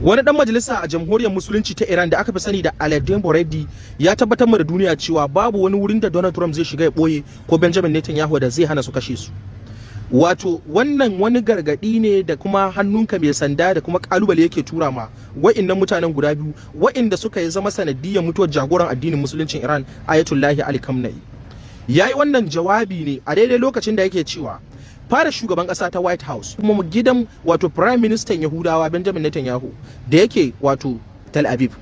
Wani dan majalisa a jamhuriyar musulunci ta Iran da aka fi sani da Aladdin Boredi ya tabbatar da duniya cewa babu wani wurin da Donald Trump zai shiga ya boye ko Benjamin Netanyahu da zai hana su kashe su. Wato wannan wani gargadi ne da kuma hannunka mai sanda da kuma kalubale yake tura ma wa'annan mutanen guda biyu wa'inda suka yi zama sanadiyyar mutuwar jagoran addinin musuluncin Iran Ayatollah Ali Khamenei. Yayi wannan jawabi ne a daidai lokacin da yake cewa fara shugaban kasa ta White House kuma gidan wato Prime Minister Yahudawa Benjamin Netanyahu da yake wato Tel Aviv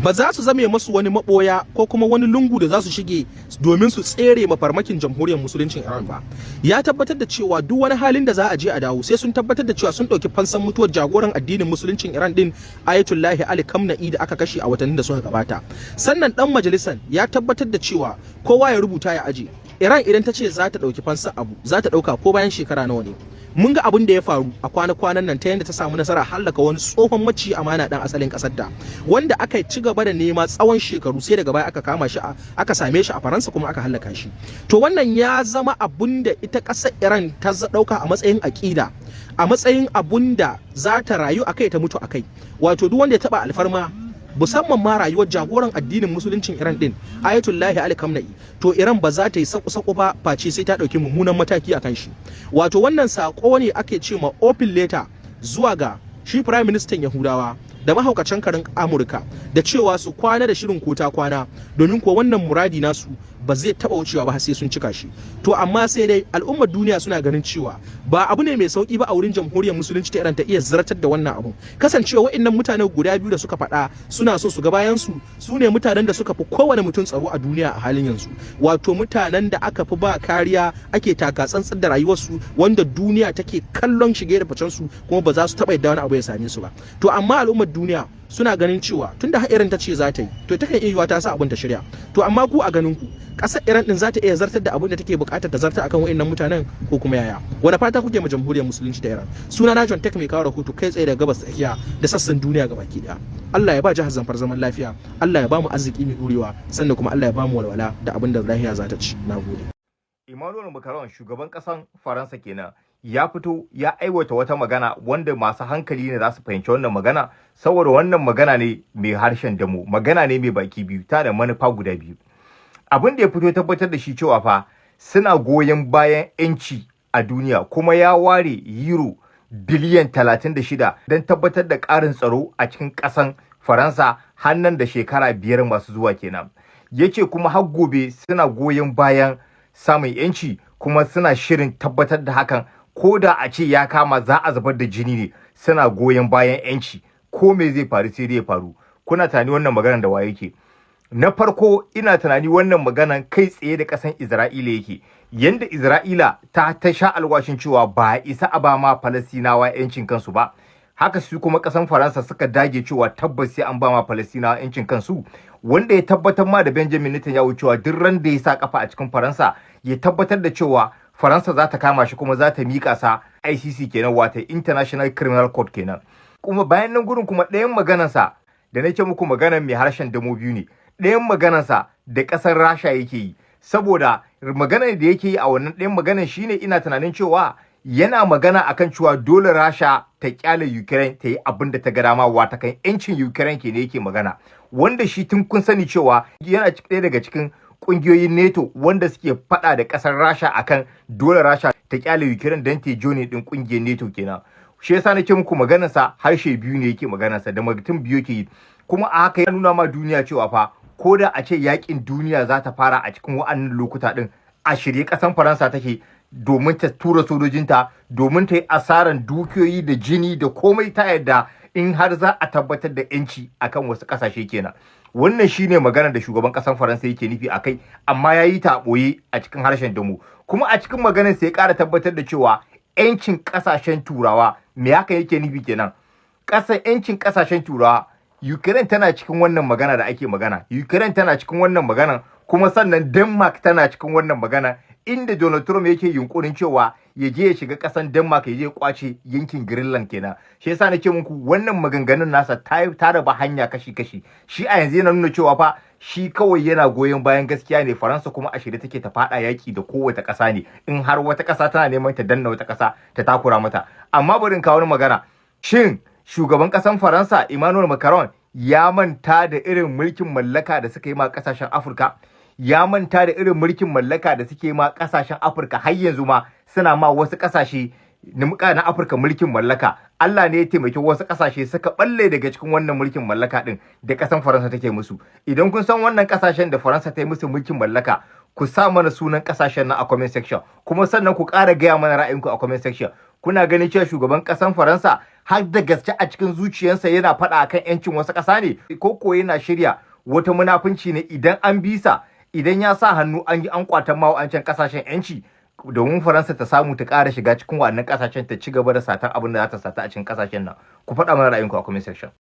ba za su zame masu wani maboya ko kuma wani lungu da za su shige domin su tsere mafarmakin jamhuriyar musuluncin Iran ba. Ya tabbatar da cewa duk wani halin da za a je a dawo sai sun tabbatar da cewa sun dauki fansan mutuwar jagoran addinin musuluncin Iran din Ayatollah Ali Khamenei da aka kashe a watannin da suka gabata. Sannan dan majalisan ya tabbatar da cewa kowa ya rubuta ya aje Iran idan ta ce za ta dauki fansan abu za ta dauka ko bayan shekara nawa ne. Mun ga abin da ya faru a kwana-kwanan nan ta yadda ta samu nasara hallaka wani tsohon maci amana dan asalin kasar ta wanda aka ci gaba da nema tsawon shekaru sai daga baya aka kama shi aka same shi a Faransa kuma aka hallaka shi. To wannan ya zama abun da ita kasar Iran ta dauka a matsayin akida, a matsayin abun da za ta rayu akai ta mutu akai. Wato duk wanda ya taba alfarma musamman ma rayuwar jagoran addinin musuluncin Iran din Ayatollah Ali Khamenei, to Iran ba za ta yi sako ba face sai ta dauki mummunan mataki akan shi. Wato wannan sako ne ake ce ma open letter zuwa ga shi Prime Minister Yahudawa da mahaukacin karin Amurka da cewa su kwana da shirin kota kwana domin kuwa wannan muradi nasu ba zai taba wucewa ba sai sun cika shi. To amma sai dai al'ummar duniya suna ganin cewa ba abu ne mai sauki ba a wurin jamhuriyar musulunci ta Iran ta iya zartar da wannan abu. Kasancewa waɗannan mutane guda biyu da suka faɗa suna so su ga bayan su ne mutanen da suka fi kowane mutum tsaro a duniya a halin yanzu. Wato mutanen da aka fi ba kariya ake taka tsantsan da rayuwarsu wanda duniya take kallon shige da ficen su kuma ba za su taba yadda wani abu ya same su ba. To amma al'ummar duniya suna ganin cewa tunda har Iran ta ce za ta yi to takan iya yiwa ta sa abin ta shirya. To amma ku a ganin ku kasar Iran din za ta iya zartar da abin da take bukatar ta zartar akan wayannan mutanen ko kuma yaya? Wani fata kuke ma jamhuriyar musulunci da Iran? Suna na John Tech mai kawo rahoto kai tsaye daga gabas tsakiya da sassan duniya gabaki daya. Allah ya ba jihar Zamfara zaman lafiya, Allah ya ba mu arziki mai durewa, sannan kuma Allah ya ba mu walwala da abin da lafiya za ta ci. Nagode. Emmanuel Macron shugaban kasan Faransa kenan ya fito ya aiwata wata magana wanda masu hankali ne za su fahimci wannan magana, saboda wannan magana ne mai harshen damo, magana ne mai baki biyu, ta da manufa guda biyu. Abin da ya fito tabbatar da shi cewa fa suna goyon bayan yanci a duniya, kuma ya ware euro biliyan 36 don tabbatar da ƙarin tsaro a cikin ƙasan Faransa hannan da shekara 5 masu zuwa kenan. Yace kuma har gobe suna goyon bayan samun yanci, kuma suna shirin tabbatar da hakan ko da a ce ya kama za a zubar da jini ne, suna goyon bayan yanci ko me zai faru sai dai ya faru. Kuna tunani wannan maganar da waye yake? Na farko ina tunani wannan maganar kai tsaye da ƙasan Isra'ila yake, yanda Isra'ila ta sha alwashin cewa ba isa a ba ma Falastinawa yancin kansu ba, haka su kuma ƙasan Faransa suka dage cewa tabbas sai an ba ma Falastinawa yancin kansu, wanda ya tabbatar ma da Benjamin Netanyahu cewa duk ran da ya sa kafa a cikin Faransa ya tabbatar da cewa Faransa za ta kama shi kuma za ta miƙa sa ICC kenan, wata International Criminal Court kenan. Kuma bayan nan gurin kuma ɗayan maganarsa da nake muku maganar mai harshen damo biyu ne, ɗayan maganarsa da ƙasar Rasha yake yi, saboda maganar da yake yi a wannan ɗayan maganar shine ina tunanin cewa yana magana akan cewa dole Rasha ta kyale Ukraine ta yi abin da ta ga dama, wata kan yancin Ukraine ke ne yake magana, wanda shi tun kun sani cewa yana ɗaya daga cikin kungiyoyin NATO wanda suke fada da kasar Rasha akan dole Rasha ta kyale Ukraine don ta jone din kungiyar NATO kenan. Shi yasa nake muku maganar sa harshe biyu ne yake maganar sa da mutum biyu yake yi, kuma a haka ya nuna ma duniya cewa fa ko da a ce yakin duniya za ta fara a cikin wa'annan lokuta din, a shirye kasan Faransa take domin ta tura sojojinta, domin ta yi asaran dukiyoyi da jini da komai ta yadda in har za a tabbatar da yanci akan wasu kasashe kenan. Wannan shine magana da shugaban kasar Faransa yake nufi akai, amma yayi ta boye a cikin harshen damo. Kuma a cikin maganar sai ya ƙara tabbatar da cewa yancin kasashen Turawa, me haka yake nufi kenan? Yancin kasashen Turawa, Ukraine tana cikin wannan magana da ake magana. Ukraine tana cikin wannan magana, kuma sannan Denmark tana cikin wannan magana, inda Donald Trump yake yunkurin cewa ya je ya shiga kasan Denmark ya je ya kwace yankin Greenland kenan. Shi yasa nake muku wannan maganganun nasa ta raba hanya kashi-kashi. Shi a yanzu yana nuna cewa fa shi kawai yana goyon bayan gaskiya ne, Faransa kuma a shirye take ta fada yaki da kowace kasa ne in har wata kasa tana neman ta danna wata kasa ta takura mata. Amma bari in kawo magana, shin shugaban ƙasan Faransa Emmanuel Macron ya manta da irin mulkin mallaka da suka yi ma ƙasashen Afirka, ya manta da irin mulkin mallaka da suke ma ƙasashen Afirka, har yanzu ma suna ma wasu ƙasashe na Afirka mulkin mallaka. Allah ne ya taimaki wasu ƙasashe suka balle daga cikin wannan mulkin mallaka din da ƙasan Faransa take musu. Idan kun san wannan ƙasashen da Faransa ta yi musu mulkin mallaka, ku sa mana sunan ƙasashen na a comment section, kuma sannan ku ƙara gaya mana ra'ayinku a comment section. Kuna ganin cewa shugaban ƙasan Faransa har da gaske a cikin zuciyarsa yana faɗa akan yancin wasu ƙasa ne, ko yana shirya wata munafunci ne idan an bisa, idan ya sa hannu an yi an kwatan ma wa'ancan ƙasashen yanci, domin Faransa ta samu ta ƙara shiga cikin wannan ƙasashen ta ci gaba da satan abin da za ta sata a cikin ƙasashen nan. Ku faɗa mana ra'ayinku a comment section.